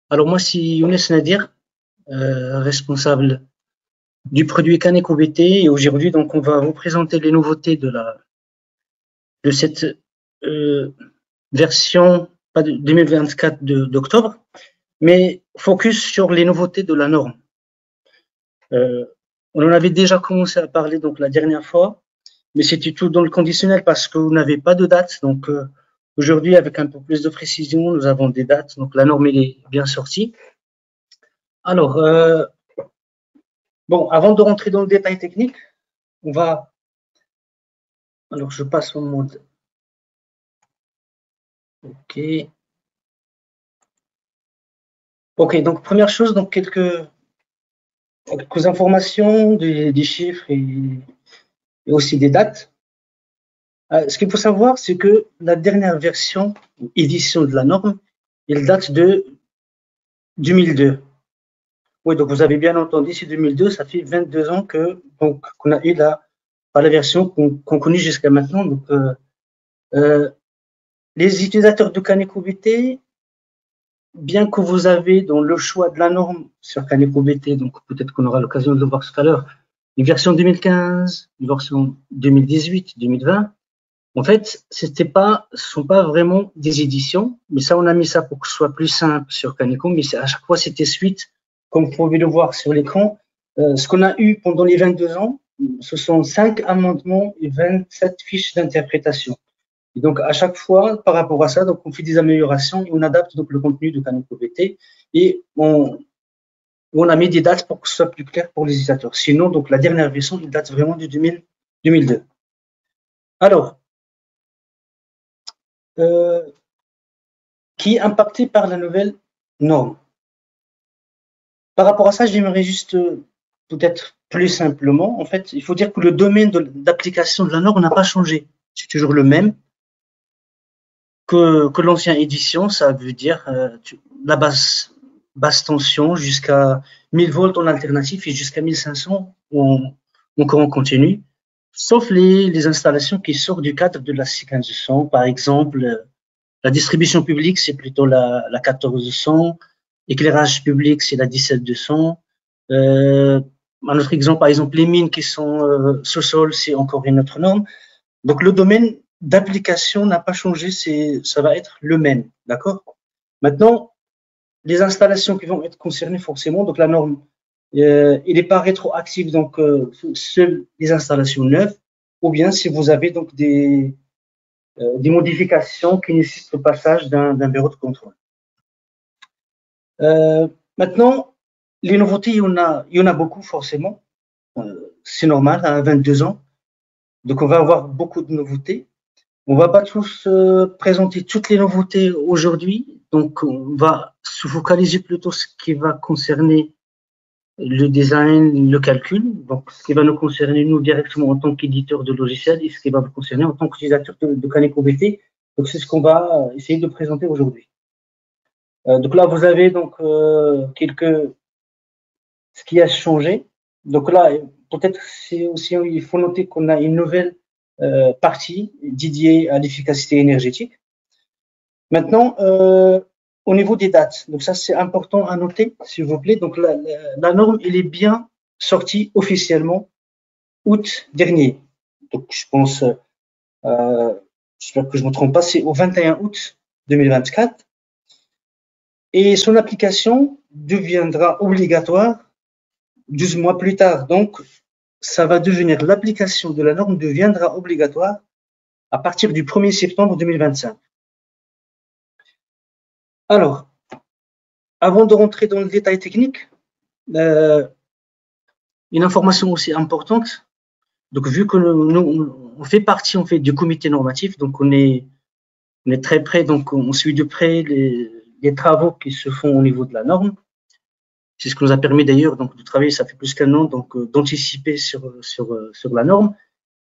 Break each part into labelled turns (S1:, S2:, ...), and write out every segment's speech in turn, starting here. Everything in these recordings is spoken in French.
S1: Alors moi, c'est Younes Nadir, responsable du produit Caneco BT, et aujourd'hui, donc, on va vous présenter les nouveautés de cette version, pas de 2024 d'octobre, mais focus sur les nouveautés de la norme. On en avait déjà commencé à parler donc la dernière fois, mais c'était tout dans le conditionnel parce que vous n'avez pas de date. Donc aujourd'hui, avec un peu plus de précision, nous avons des dates. Donc la norme elle est bien sortie. Alors bon, avant de rentrer dans le détail technique, on va. Alors je passe au mode. Ok. Ok. Donc première chose, donc quelques informations, des chiffres et aussi des dates. Ce qu'il faut savoir, c'est que la dernière version, édition de la norme, elle date de 2002. Oui, donc vous avez bien entendu, c'est 2002, ça fait 22 ans qu'on a eu la version qu'on connaît jusqu'à maintenant. Donc, les utilisateurs de Caneco BT, bien que vous avez dans le choix de la norme sur Caneco BT, donc peut-être qu'on aura l'occasion de le voir tout à l'heure, une version 2015, une version 2018, 2020. En fait, ce sont pas vraiment des éditions, mais ça, on a mis ça pour que ce soit plus simple sur Caneco, mais à chaque fois, c'était suite, comme vous pouvez le voir sur l'écran. Ce qu'on a eu pendant les 22 ans, ce sont 5 amendements et 27 fiches d'interprétation. Et donc, à chaque fois, par rapport à ça, donc, on fait des améliorations et on adapte donc le contenu de Caneco BT et on a mis des dates pour que ce soit plus clair pour les utilisateurs. Sinon, donc, la dernière version, il date vraiment de 2002. Alors, qui est impacté par la nouvelle norme. Par rapport à ça, j'aimerais juste peut-être plus simplement, en fait, il faut dire que le domaine d'application de la norme n'a pas changé. C'est toujours le même que l'ancienne édition, ça veut dire la basse tension jusqu'à 1000 volts en alternatif et jusqu'à 1500 encore en continu, sauf les installations qui sortent du cadre de la 6200, par exemple. La distribution publique, c'est plutôt la 1400. Éclairage public, c'est la 17200. Un autre exemple, par exemple, les mines qui sont sous-sol, c'est encore une autre norme. Donc, le domaine d'application n'a pas changé, ça va être le même, d'accord? Maintenant, les installations qui vont être concernées forcément, donc la norme, il n'est pas rétroactive, donc seules les installations neuves, ou bien si vous avez donc des modifications qui nécessitent le passage d'un bureau de contrôle. Maintenant, les nouveautés, il y en a beaucoup forcément. C'est normal, à 22 ans. Donc, on va avoir beaucoup de nouveautés. On ne va pas tous présenter toutes les nouveautés aujourd'hui. Donc, on va se focaliser plutôt sur ce qui va concerner le design, le calcul. Donc, ce qui va nous concerner, nous, directement en tant qu'éditeur de logiciels et ce qui va vous concerner en tant qu'utilisateur de Caneco BT. Donc, c'est ce qu'on va essayer de présenter aujourd'hui. Donc là, vous avez donc ce qui a changé. Donc là, peut-être c'est aussi, il faut noter qu'on a une nouvelle partie dédiée à l'efficacité énergétique. Maintenant, au niveau des dates, donc ça c'est important à noter, s'il vous plaît. Donc la norme, elle est bien sortie officiellement août dernier. Donc je pense, j'espère que je ne me trompe pas, c'est au 21 août 2024. Et son application deviendra obligatoire 12 mois plus tard. Donc, ça va devenir, l'application de la norme deviendra obligatoire à partir du 1er septembre 2025. Alors, avant de rentrer dans le détail technique, une information aussi importante. Donc, vu que nous on fait partie du comité normatif, donc on est très près, donc on suit de près les travaux qui se font au niveau de la norme. C'est ce qui nous a permis d'ailleurs donc de travailler, ça fait plus qu'un an, donc d'anticiper sur la norme.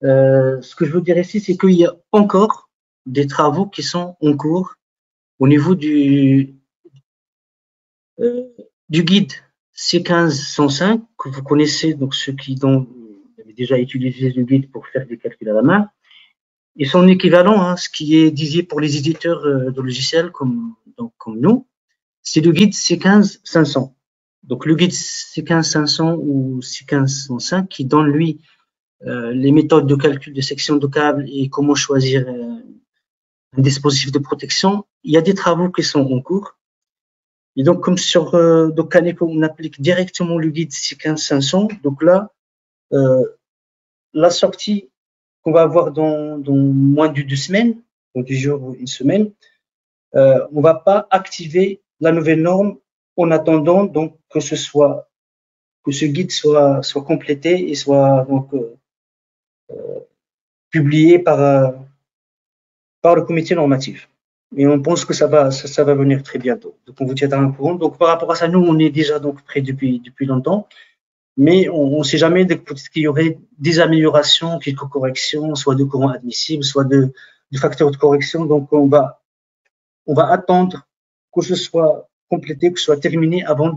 S1: Ce que je veux dire ici, c'est qu'il y a encore des travaux qui sont en cours au niveau du guide C1505 que vous connaissez, donc ceux qui ont déjà utilisé le guide pour faire des calculs à la main. Et son équivalent, ce qui est dédié pour les éditeurs de logiciels comme nous, c'est le guide C15-500. Donc, le guide C15-500 ou C15-105 qui donne, lui, les méthodes de calcul de section de câble et comment choisir un dispositif de protection. Il y a des travaux qui sont en cours. Et donc, comme sur Caneco, on applique directement le guide C15-500. Donc là, la sortie qu'on va avoir dans moins de 2 semaines, donc 10 jours ou une semaine, on va pas activer la nouvelle norme en attendant donc que ce guide soit complété et soit donc publié par le comité normatif. Et on pense que ça va venir très bientôt. Donc on vous tiendra au courant. Donc par rapport à ça, nous on est déjà donc prêts depuis longtemps, mais on ne sait jamais peut-être qu'il y aurait des améliorations, quelques corrections, soit de courant admissible, soit de facteurs de correction. Donc on va attendre que ce soit complété, que ce soit terminé avant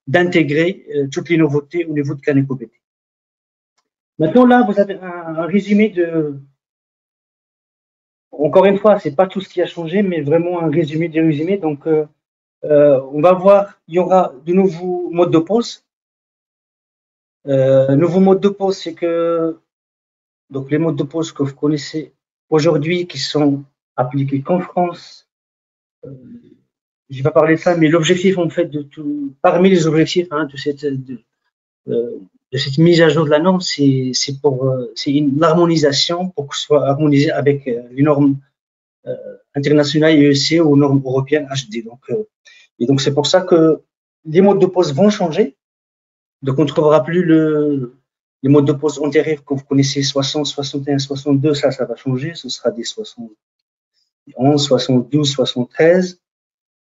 S1: d'intégrer toutes les nouveautés au niveau de Caneco BT. Maintenant là, vous avez un résumé de. Encore une fois, c'est pas tout ce qui a changé, mais vraiment un résumé du résumé. Donc, on va voir, il y aura de nouveaux modes de pause. Nouveau mode de pause, c'est que donc les modes de pause que vous connaissez aujourd'hui, qui sont appliqués qu'en France. Je vais pas parler de ça, mais l'objectif en fait parmi les objectifs de cette mise à jour de la norme, c'est une harmonisation pour que ce soit harmonisé avec les normes internationales IEC ou normes européennes HD. Et donc c'est pour ça que les modes de pause vont changer. Donc on ne trouvera plus les modes de pause antérieurs que vous connaissez 60, 61, 62, ça va changer. Ce sera des 71, 72, 73.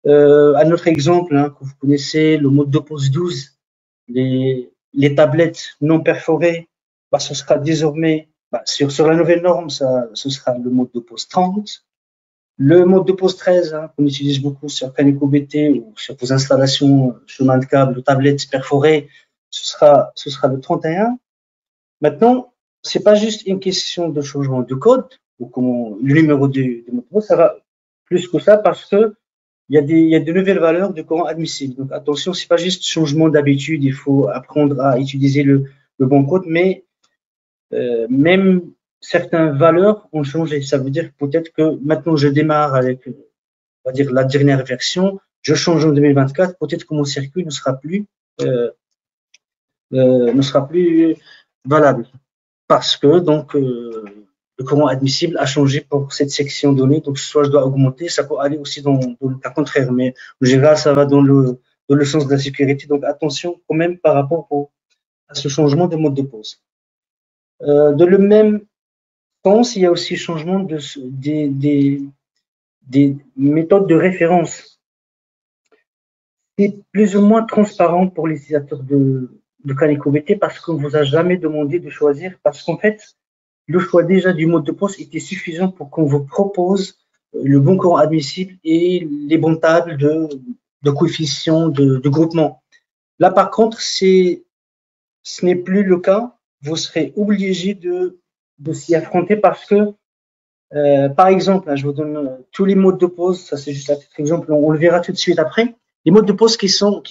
S1: Un autre exemple que vous connaissez, le mode de pause 12, les tablettes non perforées, ce sera désormais sur la nouvelle norme, ce sera le mode de pause 30. Le mode de pause 13, qu'on utilise beaucoup sur Caneco BT ou sur vos installations chemin de câble ou tablettes perforées, ce sera le 31. Maintenant, c'est pas juste une question de changement de code ou le numéro du mode de pause, ça va plus que ça parce que il y a de nouvelles valeurs de courant admissible. Donc attention, c'est pas juste changement d'habitude, il faut apprendre à utiliser le bon code, mais même certaines valeurs ont changé. Ça veut dire peut-être que maintenant je démarre avec, on va dire, la dernière version, je change en 2024, peut-être que mon circuit ne sera plus valable parce que donc le courant admissible a changé pour cette section donnée, donc soit je dois augmenter, ça peut aller aussi dans le cas contraire, mais en général ça va dans le sens de la sécurité, donc attention quand même par rapport à ce changement de mode de pause. De le même sens, il y a aussi changement des méthodes de référence. C'est plus ou moins transparent pour les utilisateurs de Caneco BT parce qu'on ne vous a jamais demandé de choisir, parce qu'en fait, le choix déjà du mode de pause était suffisant pour qu'on vous propose le bon courant admissible et les bons tables de coefficients de groupement. Là, par contre, ce n'est plus le cas. Vous serez obligé de s'y affronter parce que, par exemple, je vous donne tous les modes de pause. Ça, c'est juste un petit exemple. On le verra tout de suite après. Les modes de pause qui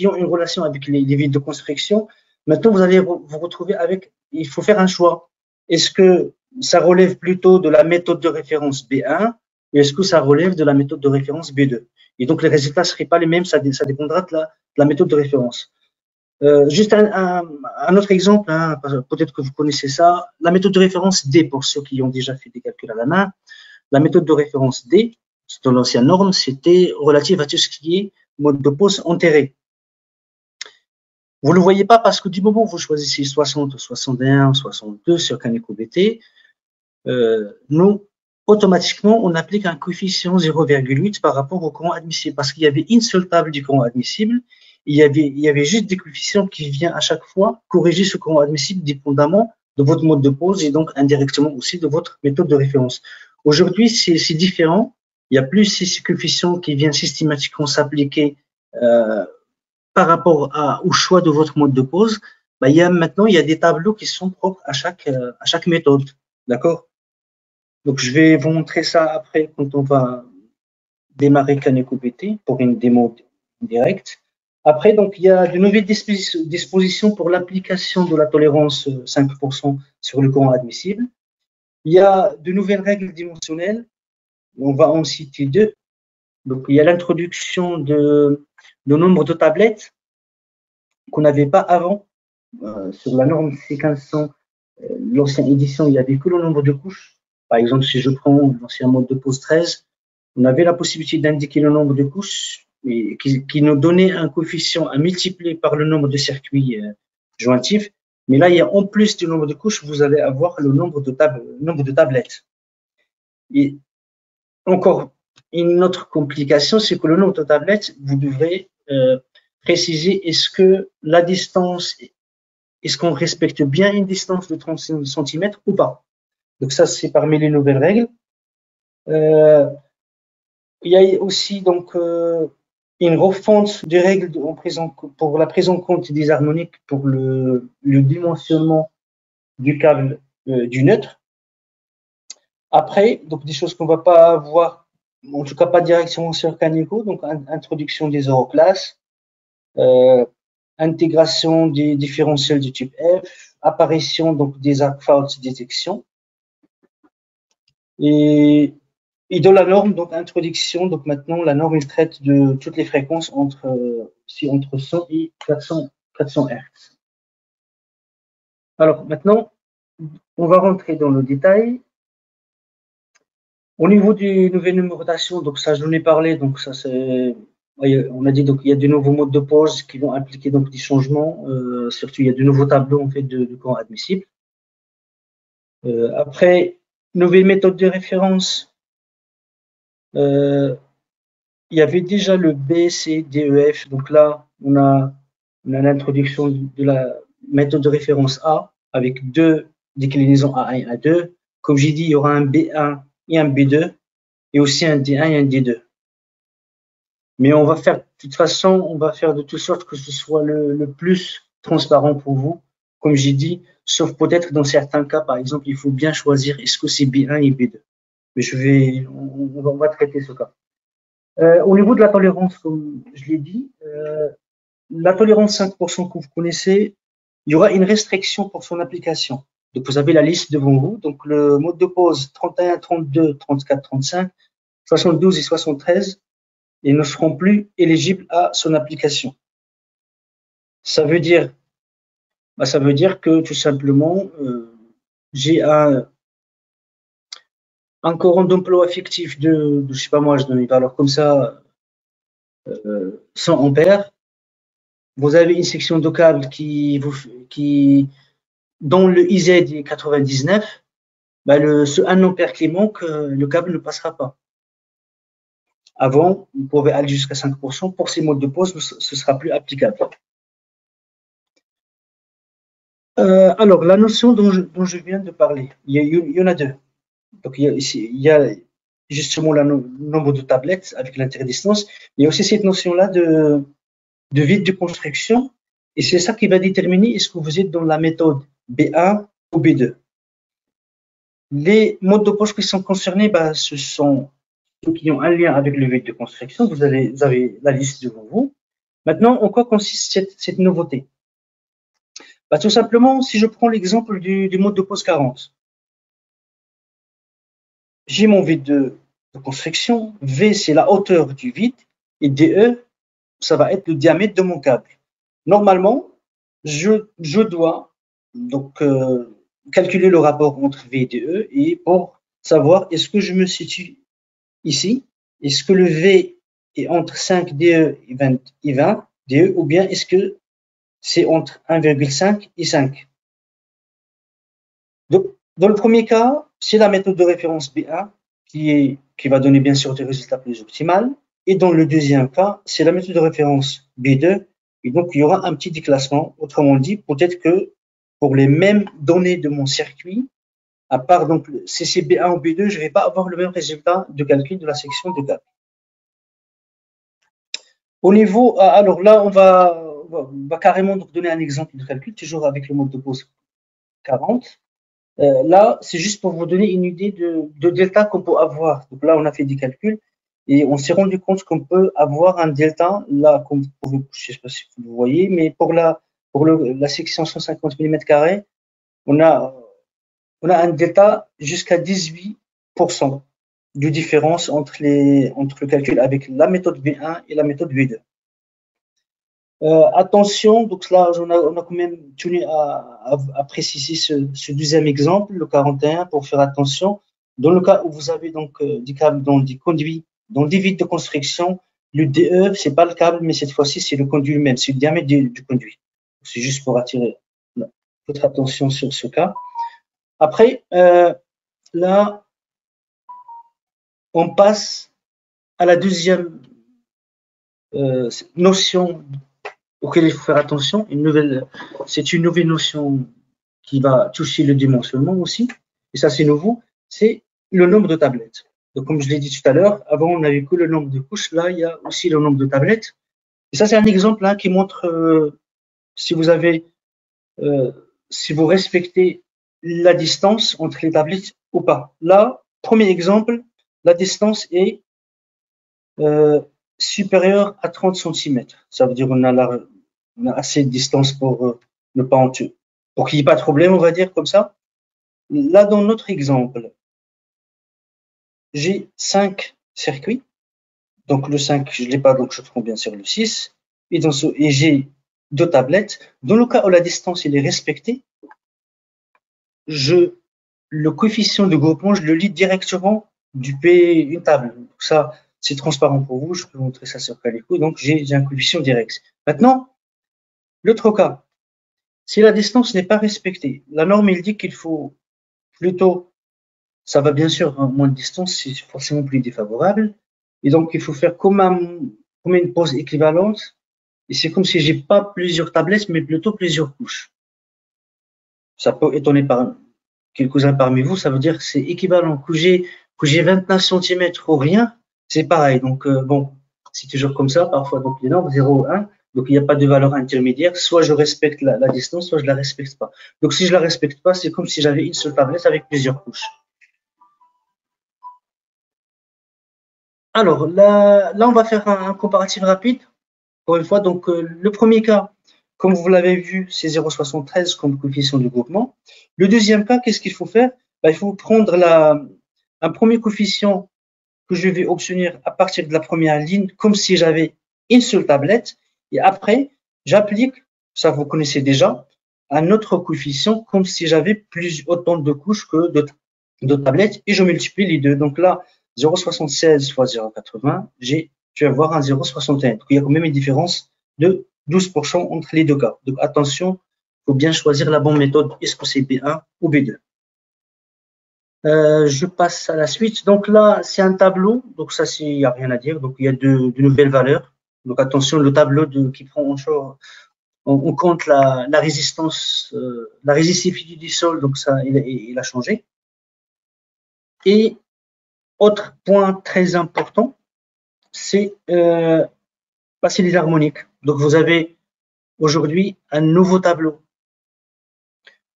S1: ont une relation avec les villes de construction. Maintenant, vous allez vous retrouver avec. Il faut faire un choix. Est-ce que ça relève plutôt de la méthode de référence B1 ou est-ce que ça relève de la méthode de référence B2? Et donc, les résultats ne seraient pas les mêmes, ça dépendra de la méthode de référence. Juste un autre exemple, peut-être que vous connaissez ça, la méthode de référence D, pour ceux qui ont déjà fait des calculs à la main. La méthode de référence D, dans l'ancienne norme, c'était relative à tout ce qui est mode de pause enterré. Vous ne le voyez pas parce que du moment où vous choisissez 60, 61, 62 sur Caneco BT, nous, automatiquement, on applique un coefficient 0,8 par rapport au courant admissible parce qu'il y avait une seule table du courant admissible. Il y avait juste des coefficients qui viennent à chaque fois corriger ce courant admissible dépendamment de votre mode de pause et donc indirectement aussi de votre méthode de référence. Aujourd'hui, c'est différent. Il n'y a plus ces coefficients qui viennent systématiquement s'appliquer par rapport au choix de votre mode de pause. Maintenant, il y a des tableaux qui sont propres à chaque méthode. D'accord? Donc, je vais vous montrer ça après quand on va démarrer Caneco BT pour une démo direct. Après, donc, il y a de nouvelles dispositions pour l'application de la tolérance 5% sur le courant admissible. Il y a de nouvelles règles dimensionnelles. On va en citer deux. Donc, il y a l'introduction de nombre de tablettes qu'on n'avait pas avant. Sur la norme C1500, l'ancienne édition, il n'y avait que le nombre de couches. Par exemple, si je prends l'ancien mode de pose 13, on avait la possibilité d'indiquer le nombre de couches et qui nous donnait un coefficient à multiplier par le nombre de circuits jointifs. Mais là, il y a en plus du nombre de couches, vous allez avoir le nombre de tablettes. Et encore une autre complication, c'est que le nombre de tablettes, vous devrez préciser est-ce que la distance, est-ce qu'on respecte bien une distance de 30 cm ou pas. Donc ça, c'est parmi les nouvelles règles. Il y a aussi donc une refonte des règles pour la prise en compte des harmoniques pour le dimensionnement du câble du neutre. Après, donc des choses qu'on va pas voir, en tout cas pas directement sur Canico, donc introduction des euroclasses, intégration des différentiels du type F, apparition donc des arc fault détection et de la norme, donc introduction, donc maintenant la norme il traite de toutes les fréquences entre 100 et 400 Hz. Alors maintenant, on va rentrer dans le détail. Au niveau des nouvelles numérotations, donc ça j'en ai parlé, donc ça c'est, on a dit donc il y a de nouveaux modes de pause qui vont impliquer donc des changements, surtout il y a de nouveaux tableaux en fait de courant admissible. Après, nouvelles méthodes de référence. Il y avait déjà le B, C, D, E, F. Donc là, on a l'introduction de la méthode de référence A avec deux déclinaisons A1 et A2. Comme j'ai dit, il y aura un B1 et un B2 et aussi un D1 et un D2. Mais on va faire, de toute façon, on va faire de toute sorte que ce soit le plus transparent pour vous. Comme j'ai dit, sauf peut-être dans certains cas, par exemple, il faut bien choisir est-ce que c'est B1 et B2. Mais on va traiter ce cas. Au niveau de la tolérance, comme je l'ai dit, la tolérance 5% que vous connaissez, il y aura une restriction pour son application. Donc, vous avez la liste devant vous. Donc, le mode de pause 31, 32, 34, 35, 72 et 73, ils ne seront plus éligibles à son application. Ça veut dire que tout simplement, j'ai un courant d'emploi fictif de, je sais pas moi, je donne une valeur comme ça, 100 ampères. Vous avez une section de câble dont le IZ est 99, ce 1 ampère qui manque, le câble ne passera pas. Avant, vous pouvez aller jusqu'à 5%. Pour ces modes de pause, ce sera plus applicable. Alors, la notion dont je viens de parler, il y en a deux. Donc, il y a justement le nombre de tablettes avec l'interdistance. Il y a aussi cette notion-là de vide de construction. Et c'est ça qui va déterminer est-ce que vous êtes dans la méthode B1 ou B2. Les modes de pause qui sont concernés, ce sont ceux qui ont un lien avec le vide de construction. Vous avez la liste devant vous. Maintenant, en quoi consiste cette nouveauté? Tout simplement, si je prends l'exemple du mode de pause 40, j'ai mon vide de construction, V c'est la hauteur du vide, et DE, ça va être le diamètre de mon câble. Normalement, je dois donc calculer le rapport entre V et DE et pour savoir est-ce que je me situe ici, est-ce que le V est entre 5 DE et 20 DE ou bien est-ce que c'est entre 1,5 et 5. Donc, dans le premier cas, c'est la méthode de référence B1 qui va donner bien sûr des résultats plus optimaux. Et dans le deuxième cas, c'est la méthode de référence B2. Et donc, il y aura un petit déclassement. Autrement dit, peut-être que pour les mêmes données de mon circuit, à part donc si c'est B1 ou B2, je ne vais pas avoir le même résultat de calcul de la section de câble. Au niveau, alors là, on va carrément donc donner un exemple de calcul, toujours avec le mode de pause 40. Là, c'est juste pour vous donner une idée de delta qu'on peut avoir. Donc là, on a fait des calculs. Et on s'est rendu compte qu'on peut avoir un delta, là, comme vous pouvez, je sais pas si vous le voyez, mais la section 150 mm², on a, on a un delta jusqu'à 18% de différence entre le calcul avec la méthode V1 et la méthode V2. Attention, donc là, on a quand même tenu à préciser ce deuxième exemple, le 41, pour faire attention. Dans le cas où vous avez donc des câbles dans des conduits, dans des vides de construction, le DE, c'est pas le câble, mais cette fois-ci, c'est le conduit lui-même, c'est le diamètre du conduit. C'est juste pour attirer votre attention sur ce cas. Après, là, on passe à la deuxième notion auquel il faut faire attention. C'est une nouvelle notion qui va toucher le dimensionnement aussi. Et ça, c'est nouveau. C'est le nombre de tablettes. Donc, comme je l'ai dit tout à l'heure, avant, on n'avait que le nombre de couches. Là, il y a aussi le nombre de tablettes. Et ça, c'est un exemple là qui montre si vous respectez la distance entre les tablettes ou pas. Là, premier exemple, la distance est supérieure à 30 cm. Ça veut dire qu'on a assez de distance pour ne pas en tuer. Pour qu'il n'y ait pas de problème, on va dire comme ça. Là, dans notre exemple, j'ai 5 circuits. Donc, le 5, je ne l'ai pas, donc je prends bien sûr le 6. Et j'ai 2 tablettes. Dans le cas où la distance est respectée, le coefficient de groupement, je le lis directement du P, une table. Donc ça, c'est transparent pour vous. Je peux vous montrer ça sur Calico. Donc, j'ai un coefficient direct. Maintenant, l'autre cas, si la distance n'est pas respectée, la norme, il dit qu'il faut plutôt, ça va bien sûr, moins de distance, c'est forcément plus défavorable. Et donc, il faut faire comme une pose équivalente. Et c'est comme si j'ai pas plusieurs tablettes, mais plutôt plusieurs couches. Ça peut étonner quelques-uns parmi vous, ça veut dire que c'est équivalent. Que j'ai 29 cm ou rien, c'est pareil. Donc, bon, c'est toujours comme ça, parfois. Donc, les normes 0 ou 1. Donc, il n'y a pas de valeur intermédiaire. Soit je respecte la distance, soit je la respecte pas. Donc, si je la respecte pas, c'est comme si j'avais une seule tablette avec plusieurs couches. Alors, là on va faire un comparatif rapide. Encore une fois, donc, le premier cas, comme vous l'avez vu, c'est 0,73 comme coefficient de groupement. Le deuxième cas, qu'est-ce qu'il faut faire? Il faut prendre un premier coefficient que je vais obtenir à partir de la première ligne, comme si j'avais une seule tablette. Et après, j'applique, ça vous connaissez déjà, un autre coefficient comme si j'avais autant de couches que de tablettes et je multiplie les deux. Donc là, 0,76 fois 0,80, je vais avoir un 0,61. Donc il y a quand même une différence de 12% entre les deux cas. Donc attention, il faut bien choisir la bonne méthode. Est-ce que c'est B1 ou B2? Je passe à la suite. Donc là, c'est un tableau. Donc ça, il n'y a rien à dire. Donc il y a de nouvelles valeurs. Donc attention, le tableau qui prend en charge, on compte la résistance, la résistivité du sol. Donc ça, il a changé. Et autre point très important, c'est les harmoniques. Donc vous avez aujourd'hui un nouveau tableau.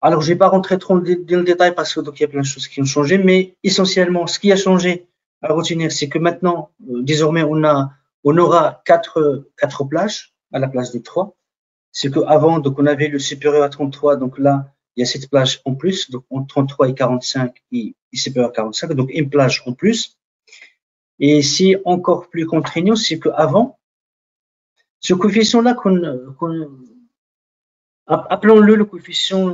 S1: Alors, je ne vais pas rentrer trop dans le détail parce que donc il y a plein de choses qui ont changé, mais essentiellement, ce qui a changé à retenir, c'est que maintenant, désormais, on aura quatre plages à la place des 3. C'est qu'avant, donc on avait le supérieur à 33, donc là, il y a cette plage en plus, donc entre 33 et 45 et supérieur à 45, donc une plage en plus. Et c'est encore plus contraignant, c'est qu'avant, ce coefficient-là appelons-le le coefficient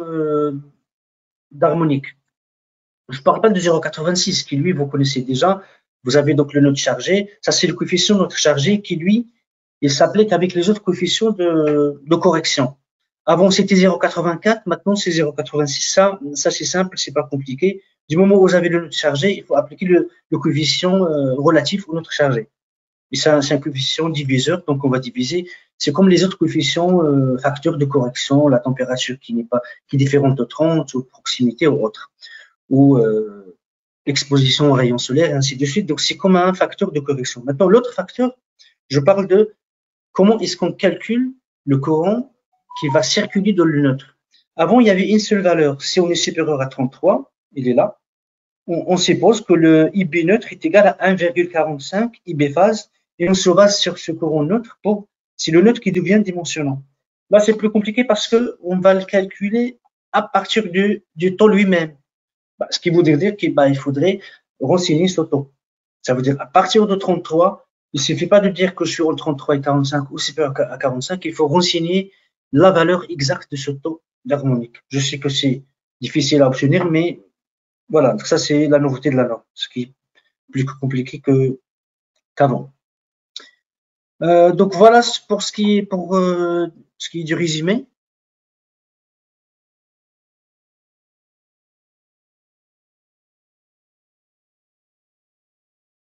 S1: d'harmonique. Je ne parle pas de 0,86 qui, lui, vous connaissez déjà. Vous avez donc le nœud chargé. Ça, c'est le coefficient de notre chargé qui, lui, il s'applique avec les autres coefficients de correction. Avant, c'était 0,84. Maintenant, c'est 0,86. Ça c'est simple, c'est pas compliqué. Du moment où vous avez le nœud chargé, il faut appliquer le coefficient relatif au nœud chargé. Et ça, c'est un coefficient diviseur, donc on va diviser. C'est comme les autres coefficients, facteurs de correction, la température qui est différente de 30, ou proximité ou autre, ou exposition aux rayons solaires, et ainsi de suite. Donc c'est comme un facteur de correction. Maintenant, l'autre facteur, je parle de comment est-ce qu'on calcule le courant qui va circuler dans le neutre. Avant, il y avait une seule valeur. Si on est supérieur à 33, il est là. on suppose que le IB neutre est égal à 1,45 IB phase et on se base sur ce courant neutre pour, c'est le neutre qui devient dimensionnant. Là, c'est plus compliqué parce que on va le calculer à partir du taux lui-même. Ce qui voudrait dire qu'il faudrait renseigner ce taux. Ça veut dire à partir de 33, il suffit pas de dire que je suis entre 33 et 45 ou supérieur à 45, il faut renseigner la valeur exacte de ce taux d'harmonique. Je sais que c'est difficile à obtenir, mais voilà, donc ça c'est la nouveauté de la norme, ce qui est plus compliqué qu'avant. Donc voilà pour ce qui est du résumé.